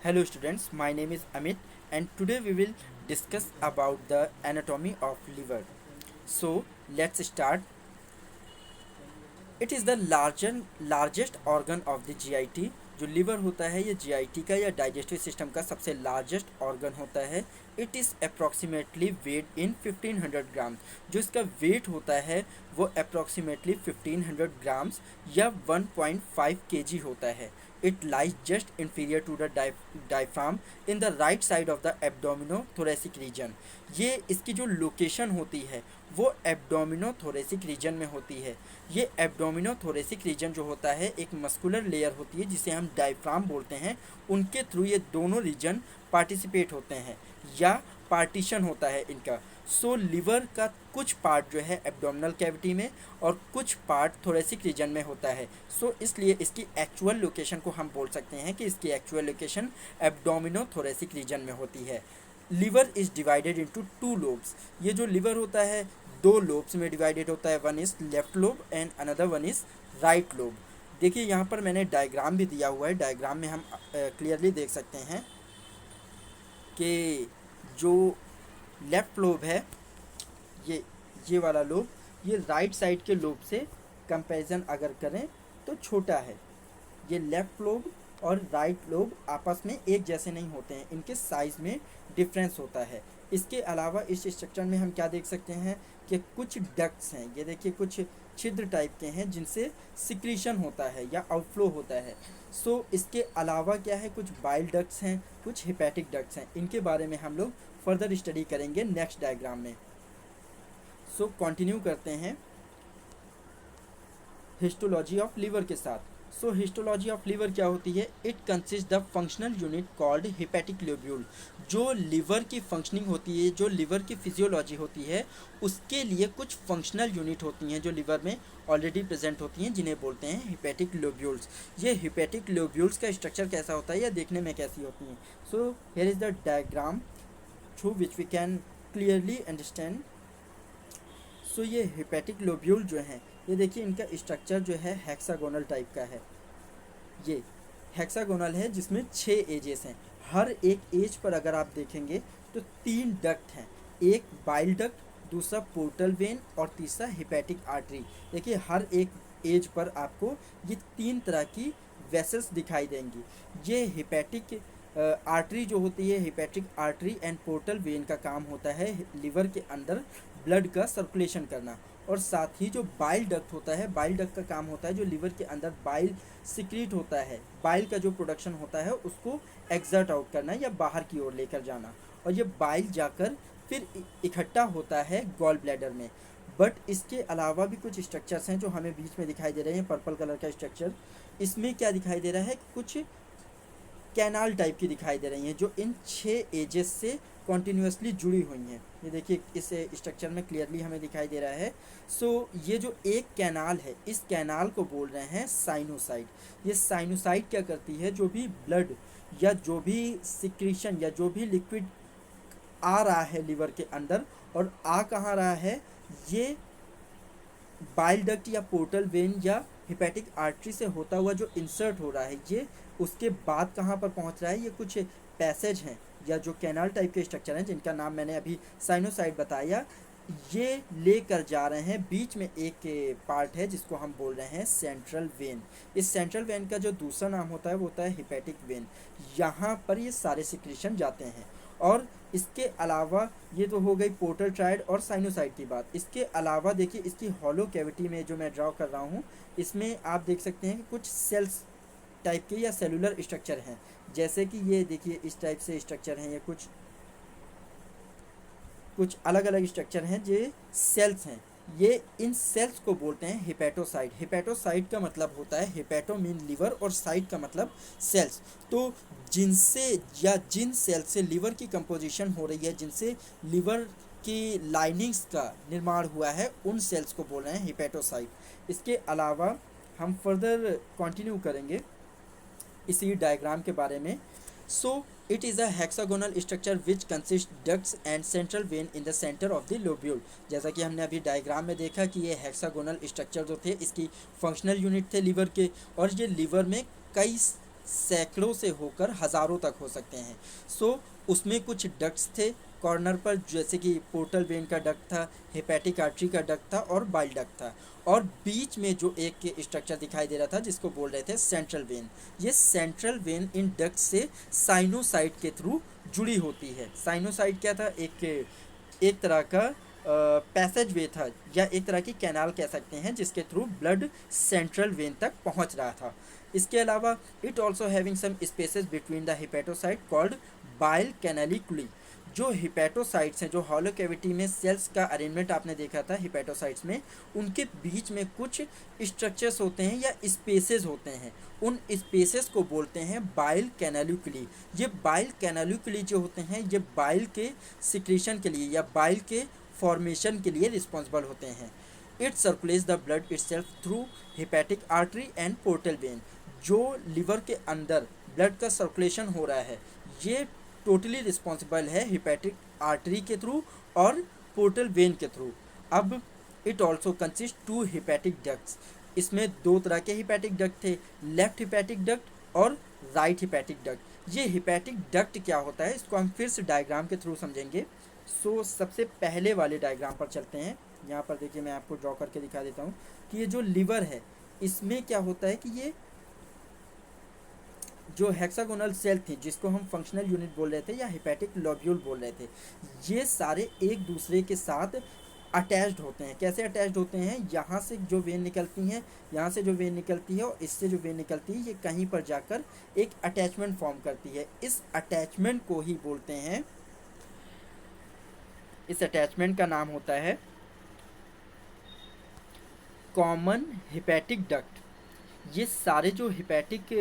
Hello students, my name is Amit and today we will discuss about the anatomy of liver. So let's start. It is the largest organ of the GIT. जो liver होता है ये GIT का या digestive system का सबसे largest organ होता है। इट इज़ अप्रॉक्सीमेटली वेट इन 1500 ग्राम। जो इसका वेट होता है वो अप्रॉक्सीमेटली 1500 ग्राम्स या 1.5 केजी होता है। It lies just inferior to the diaphragm in the right side of the abdominothoracic region. ये इसकी जो लोकेशन होती है वो एब्डोमिनोथोरेसिक रीजन में होती है। ये एब्डोमिनोथोरेसिक रीजन जो होता है एक मस्कुलर लेयर होती है जिसे हम डायफ्राम बोलते हैं। उनके थ्रू ये दोनों रीजन पार्टिसिपेट होते हैं या पार्टीशन होता है इनका। सो लिवर का कुछ पार्ट जो है एब्डोमिनल कैविटी में और कुछ पार्ट थोरेसिक रीजन में होता है। सो इसलिए इसकी एक्चुअल लोकेशन को हम बोल सकते हैं कि इसकी एक्चुअल लोकेशन एब्डोमिनोथोरेसिक रीजन में होती है। Liver is divided into two lobes. ये जो लिवर होता है दो लोब्स में डिवाइडेड होता है। One is left lobe and another one is right lobe. देखिए यहाँ पर मैंने डायग्राम भी दिया हुआ है। डायग्राम में हम क्लियरली देख सकते हैं कि जो लेफ्ट लोब है ये ये वाला लोब ये राइट साइड के लोब से कंपैरिजन अगर करें तो छोटा है। ये लेफ्ट लोब और राइट लोब आपस में एक जैसे नहीं होते हैं, इनके साइज़ में डिफरेंस होता है। इसके अलावा इस स्ट्रक्चर में हम क्या देख सकते हैं कि कुछ डक्ट्स हैं। ये देखिए कुछ छिद्र टाइप के हैं जिनसे सिक्रीशन होता है या आउटफ्लो होता है। सो इसके अलावा क्या है, कुछ बाइल डक्ट्स हैं, कुछ हिपैटिक डक्ट्स हैं। इनके बारे में हम लोग फर्दर स्टडी करेंगे नेक्स्ट डायग्राम में। सो कंटिन्यू करते हैं हिस्टोलॉजी ऑफ लिवर के साथ। सो हिस्टोलॉजी ऑफ लिवर क्या होती है? It consist the functional unit called hepatic lobule. जो लिवर की फंक्शनिंग होती है, जो लिवर की फिजियोलॉजी होती है, उसके लिए कुछ फंक्शनल यूनिट होती हैं जो लिवर में ऑलरेडी प्रेजेंट होती हैं, जिन्हें बोलते हैं हिपैटिक लोब्यूल्स। ये हिपैटिक लोब्यूल्स का स्ट्रक्चर कैसा होता है या देखने में कैसी होती हैं? So here is the diagram through which we can clearly understand. So ये हिपैटिक लोब्यूल जो हैं, ये देखिए इनका स्ट्रक्चर जो है हेक्सागोनल टाइप का है। ये हेक्सागोनल है जिसमें 6 एजेस हैं। हर एक एज पर अगर आप देखेंगे तो 3 डक्ट हैं। एक बाइल डक्ट, दूसरा पोर्टल वेन और तीसरा हिपैटिक आर्टरी। देखिए हर एक एज पर आपको ये 3 तरह की वेसल्स दिखाई देंगी। ये हिपैटिक आर्टरी जो होती है, hepatic artery and portal vein का काम होता है लिवर के अंदर ब्लड का सर्कुलेशन करना। और साथ ही जो बाइल डक्ट होता है, बाइल डक्ट का काम होता है जो लिवर के अंदर बाइल सिक्रीट होता है, बाइल का जो प्रोडक्शन होता है उसको एक्सर्ट आउट करना या बाहर की ओर लेकर जाना। और ये बाइल जाकर फिर इकट्ठा होता है गॉल ब्लैडर में। बट इसके अलावा भी कुछ स्ट्रक्चर्स हैं जो हमें बीच में दिखाई दे रहे हैं। पर्पल कलर का स्ट्रक्चर, इसमें क्या दिखाई दे रहा है, कुछ कैनाल टाइप की दिखाई दे रही हैं जो इन 6 एजेस से कॉन्टीन्यूसली जुड़ी हुई हैं। ये देखिए इस स्ट्रक्चर में क्लियरली हमें दिखाई दे रहा है। सो ये जो एक कैनाल है, इस कैनाल को बोल रहे हैं साइनोसाइड। ये साइनोसाइड क्या करती है, जो भी ब्लड या जो भी सिक्रीशन या जो भी लिक्विड आ रहा है लिवर के अंदर, और आ कहाँ रहा है, ये बाइल डक्ट या पोर्टल वेन या हिपैटिक आर्टरी से होता हुआ जो इंसर्ट हो रहा है, ये उसके बाद कहाँ पर पहुँच रहा है। ये कुछ पैसेज हैं या जो कैनाल टाइप के स्ट्रक्चर हैं जिनका नाम मैंने अभी साइनोसाइड बताया, ये लेकर जा रहे हैं। बीच में एक पार्ट है जिसको हम बोल रहे हैं सेंट्रल वेन। इस सेंट्रल वेन का जो दूसरा नाम होता है वो होता है हिपैटिक वेन। यहाँ पर ये सारे सिक्रीशन जाते हैं। और इसके अलावा ये तो हो गई पोर्टल ट्रायड और साइनोसाइड की बात। इसके अलावा देखिए इसकी हॉलो कैविटी में जो मैं ड्रॉ कर रहा हूँ, इसमें आप देख सकते हैं कि कुछ सेल्स टाइप के या सेलुलर स्ट्रक्चर हैं। जैसे कि ये देखिए इस टाइप से स्ट्रक्चर हैं, ये कुछ अलग अलग स्ट्रक्चर हैं जो सेल्स हैं। ये इन सेल्स को बोलते हैं हिपैटोसाइट। हिपैटोसाइट का मतलब होता है, हिपैटो मीन लिवर और साइट का मतलब सेल्स। तो जिनसे या जिन सेल से लिवर की कंपोजिशन हो रही है, जिनसे लिवर की लाइनिंग्स का निर्माण हुआ है, उन सेल्स को बोल रहे हैं हिपैटोसाइट। इसके अलावा हम फर्दर कंटिन्यू करेंगे इसी डायग्राम के बारे में। So it is a hexagonal structure which consist ducts and central vein in the centre of the lobule. जैसा कि हमने अभी डायग्राम में देखा कि ये हेक्सागोनल स्ट्रक्चर जो थे इसकी फंक्शनल यूनिट थे लिवर के, और ये लिवर में कई सैकड़ों से होकर हज़ारों तक हो सकते हैं। सो उसमें कुछ डक्ट्स थे कॉर्नर पर, जैसे कि पोर्टल वेन का डक्ट था, हेपेटिक आर्टरी का डक्ट था और बाइल डक्ट था, और बीच में जो एक स्ट्रक्चर दिखाई दे रहा था जिसको बोल रहे थे सेंट्रल वेन। ये सेंट्रल वेन इन डक्ट से साइनोसाइड के थ्रू जुड़ी होती है। साइनोसाइड क्या था? एक तरह का पैसेज वे था, या एक तरह की कैनाल कह सकते हैं, जिसके थ्रू ब्लड सेंट्रल वेन तक पहुंच रहा था। इसके अलावा it also having some spaces between the hepatocyte called bile canaliculi. जो हिपेटोसाइट्स हैं, जो हॉलो कैविटी में सेल्स का अरेंजमेंट आपने देखा था हिपेटोसाइट्स में, उनके बीच में कुछ स्ट्रक्चर्स होते हैं या स्पेसेस होते हैं। उन स्पेसेस को बोलते हैं बाइल कैनालिकुली। ये बाइल कैनालिकुली जो होते हैं, ये बाइल के सिक्रीशन के लिए या बाइल के फॉर्मेशन के लिए रिस्पॉन्सिबल होते हैं। It circulates the blood itself through hepatic artery and portal vein. जो लिवर के अंदर ब्लड का सर्कुलेशन हो रहा है, ये टोटली रिस्पॉन्सिबल है हेपेटिक आर्टरी के थ्रू और पोर्टल वेन के थ्रू। अब it also consist to hepatic ducts. इसमें दो तरह के हेपेटिक डक्ट थे, लेफ्ट हेपेटिक डक्ट और राइट हेपेटिक डक्ट। ये हेपेटिक डक्ट क्या होता है, इसको हम फिर से डायग्राम के थ्रू समझेंगे। सो सबसे पहले वाले डायग्राम पर चलते हैं। यहाँ पर देखिए, मैं आपको ड्रॉ करके दिखा देता हूँ कि ये जो लिवर है, इसमें क्या होता है कि ये जो हेक्सागोनल सेल थी, जिसको हम फंक्शनल यूनिट बोल रहे थे या हेपेटिक लोब्यूल बोल रहे थे, ये सारे एक दूसरे के साथ अटैच्ड होते हैं। कैसे अटैच्ड होते हैं? यहाँ से जो वेन निकलती हैं, यहाँ से जो वेन निकलती है और इससे जो वेन निकलती है, ये कहीं पर जाकर एक अटैचमेंट फॉर्म करती है। इस अटैचमेंट को ही बोलते हैं, इस अटैचमेंट का नाम होता है कॉमन हेपेटिक डक्ट। ये सारे जो हेपेटिक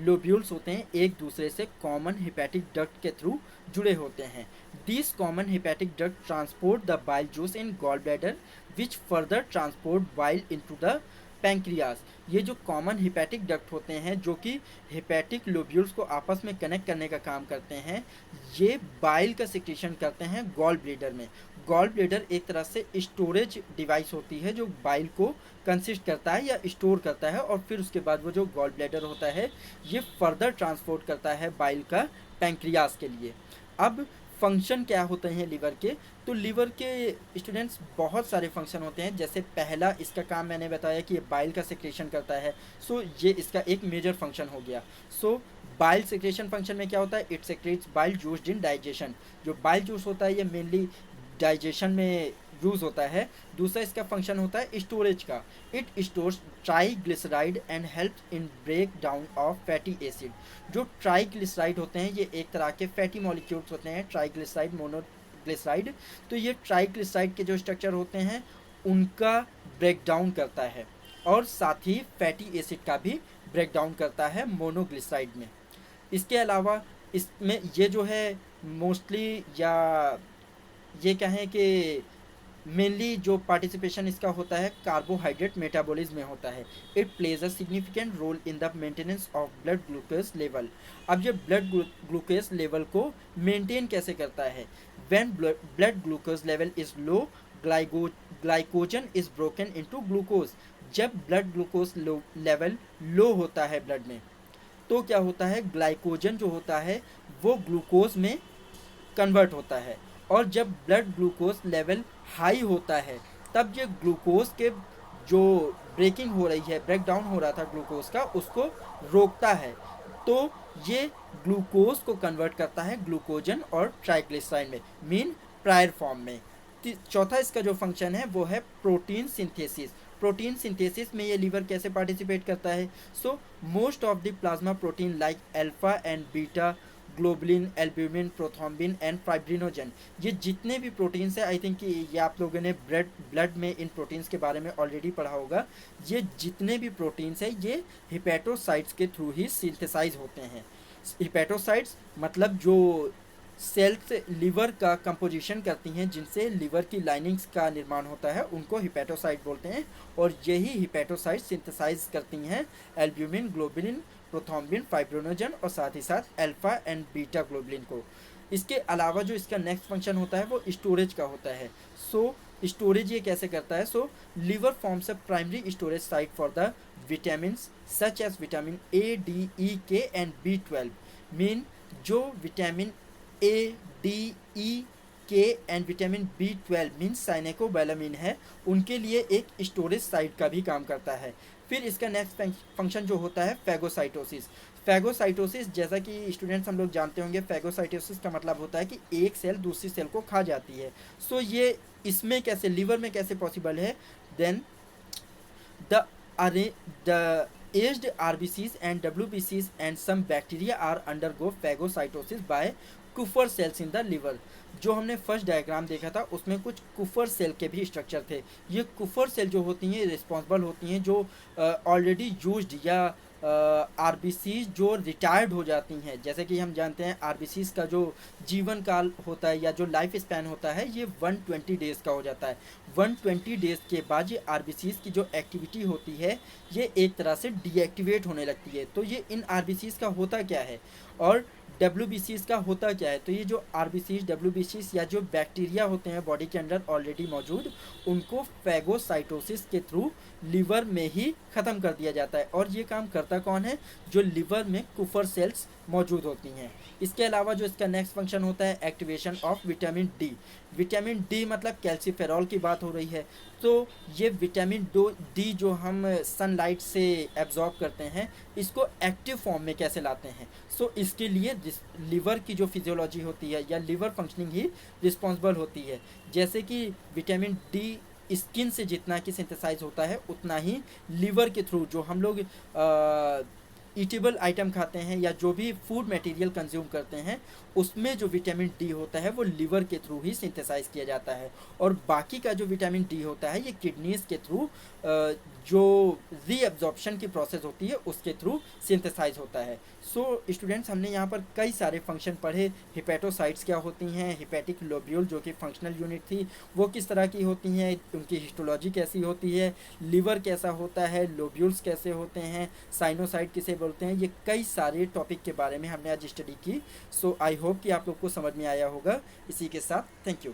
लोब्यूल्स होते हैं, एक दूसरे से कॉमन हेपेटिक डक्ट के थ्रू जुड़े होते हैं। This common hepatic duct transport the bile juice in gall bladder which further transport bile into the pancreas. ये जो कॉमन हेपेटिक डक्ट होते हैं, जो कि हेपेटिक लोब्यूल्स को आपस में कनेक्ट करने का काम करते हैं, ये बाइल का सिक्रीशन करते हैं गॉल ब्लैडर में। गॉल ब्लैडर एक तरह से स्टोरेज डिवाइस होती है, जो बाइल को कंसिस्ट करता है या स्टोर करता है, और फिर उसके बाद वो जो गॉल ब्लैडर होता है, ये फर्दर ट्रांसपोर्ट करता है बाइल का पैंक्रियाज के लिए। अब फंक्शन क्या होते हैं लिवर के? तो लिवर के स्टूडेंट्स बहुत सारे फंक्शन होते हैं। जैसे पहला इसका काम मैंने बताया कि ये बाइल का सेक्रेशन करता है, सो ये इसका एक मेजर फंक्शन हो गया। सो बाइल सेक्रेशन फंक्शन में क्या होता है? It secrets bile juice in digestion. जो बाइल जूस होता है, ये मेनली डाइजेशन में यूज़ होता है। दूसरा इसका फंक्शन होता है स्टोरेज का। It stores triglyceride and help in break down of fatty acid. जो ट्राईग्लिसराइड होते हैं, ये एक तरह के फैटी मॉलिक्यूल्स होते हैं, ट्राईग्लिसराइड, मोनोग्लिसराइड। तो ये ट्राईग्लिसराइड के जो स्ट्रक्चर होते हैं, उनका ब्रेक डाउन करता है, और साथ ही फैटी एसिड का भी ब्रेक डाउन करता है मोनोग्लिसराइड में। इसके अलावा इसमें ये जो है मोस्टली, या ये कहें कि मेनली जो पार्टिसिपेशन इसका होता है कार्बोहाइड्रेट मेटाबॉलिज्म में होता है। It plays a significant role in the maintenance of blood glucose level. अब ये ब्लड ग्लूकोज लेवल को मेंटेन कैसे करता है? When blood glucose level is low, glycogen is broken into glucose. जब ब्लड ग्लूकोज लेवल लो होता है blood में, तो क्या होता है? ग्लाइकोजन जो होता है वो ग्लूकोज में कन्वर्ट होता है, और जब ब्लड ग्लूकोज लेवल हाई होता है, तब ये ग्लूकोज के जो ब्रेकिंग हो रही है, ब्रेक डाउन हो रहा था ग्लूकोज का, उसको रोकता है। तो ये ग्लूकोज को कन्वर्ट करता है ग्लूकोजन और ट्राइग्लिसराइड में, मीन प्रायर फॉर्म में। चौथा इसका जो फंक्शन है वो है प्रोटीन सिंथेसिस। प्रोटीन सिंथेसिस में ये लीवर कैसे पार्टिसिपेट करता है? So most of the plasma protein like alpha and beta, globulin, albumin, prothrombin and fibrinogen, ये जितने भी प्रोटीन्स हैं, आई थिंक ये आप लोगों ने ब्लड में इन प्रोटीन्स के बारे में ऑलरेडी पढ़ा होगा। ये जितने भी प्रोटीन्स हैं, ये हिपेटोसाइट्स के थ्रू ही सिंथेसाइज होते हैं। हिपेटोसाइट्स मतलब जो सेल्स लिवर का कंपोजिशन करती हैं, जिनसे लिवर की लाइनिंग्स का निर्माण होता है, उनको हिपेटोसाइट बोलते हैं, और यही हिपेटोसाइट सिंथेसाइज करती हैं एल्ब्यूमिन, ग्लोबुलिन, प्रोथ्रोम्बिन, फाइब्रिनोजन और साथ ही साथ अल्फा एंड बीटा ग्लोबुलिन को। इसके अलावा जो इसका नेक्स्ट फंक्शन होता है वो स्टोरेज का होता है। सो स्टोरेज ये कैसे करता है? So liver forms a primary storage site for the vitamin such as vitamin A, D, E, K and B12। Mean जो vitamin A, D, E, K and vitamin B12 mean साइनेकोबैलामिन है, उनके लिए एक स्टोरेज साइट का भी काम करता है। फिर इसका नेक्स्ट फंक्शन जो होता है फैगोसाइटोसिस। फैगोसाइटोसिस जैसा कि स्टूडेंट्स हम लोग जानते होंगे, फैगोसाइटोसिस का मतलब होता है कि एक सेल दूसरी सेल को खा जाती है। सो ये इसमें कैसे, लिवर में कैसे पॉसिबल है? देन द अरे the aged RBCs and WBCs and some bacteria are undergo phagocytosis by Kupffer cells in the liver। जो हमने फर्स्ट डायग्राम देखा था उसमें कुछ कुफर सेल के भी स्ट्रक्चर थे। ये कुफर सेल जो होती हैं रिस्पॉन्सिबल होती हैं जो ऑलरेडी यूज्ड या आरबीसीज जो रिटायर्ड हो जाती हैं। जैसे कि हम जानते हैं आरबीसीज का जो जीवन काल होता है या जो लाइफ स्पैन होता है ये 120 डेज़ का हो जाता है। 120 डेज़ के बाद ये आरबीसीज की जो एक्टिविटी होती है ये एक तरह से डीएक्टिवेट होने लगती है। तो ये इन आरबीसीज का होता क्या है और डब्ल्यूबीसीज का होता क्या है? तो ये जो आरबीसीज, डब्ल्यूबीसीज या जो बैक्टीरिया होते हैं बॉडी के अंदर ऑलरेडी मौजूद, उनको फैगोसाइटोसिस के थ्रू लिवर में ही ख़त्म कर दिया जाता है। और ये काम करता कौन है? जो लिवर में कुफर सेल्स मौजूद होती हैं। इसके अलावा जो इसका नेक्स्ट फंक्शन होता है activation of vitamin D. Vitamin D मतलब कैल्सीफेरॉल की बात हो रही है। तो ये विटामिन डी जो हम सनलाइट से एब्जॉर्ब करते हैं, इसको एक्टिव फॉर्म में कैसे लाते हैं? सो इसके लिए लिवर की जो फिजियोलॉजी होती है या लिवर फंक्शनिंग ही रिस्पॉन्सिबल होती है। जैसे कि विटामिन डी स्किन से जितना कि सिंथेसाइज होता है उतना ही लिवर के थ्रू जो हम लोग ईटेबल आइटम खाते हैं या जो भी फूड मटेरियल कंज्यूम करते हैं उसमें जो विटामिन डी होता है वो लिवर के थ्रू ही सिंथेसाइज किया जाता है। और बाकी का जो विटामिन डी होता है ये किडनीज के थ्रू जो रीअब्जॉर्प्शन की प्रोसेस होती है उसके थ्रू सिंथेसाइज होता है। सो स्टूडेंट्स हमने यहाँ पर कई सारे फंक्शन पढ़े। हिपेटोसाइट्स क्या होती हैं, हिपेटिक लोब्यूल जो कि फंक्शनल यूनिट थी वो किस तरह की होती हैं, उनकी हिस्टोलॉजी कैसी होती है, लिवर कैसा होता है, लोब्यूल्स कैसे होते हैं, साइनोसाइड किसे बोलते हैं, ये कई सारे टॉपिक के बारे में हमने आज स्टडी की। सो आई होप कि आप लोग को समझ में आया होगा। इसी के साथ थैंक यू।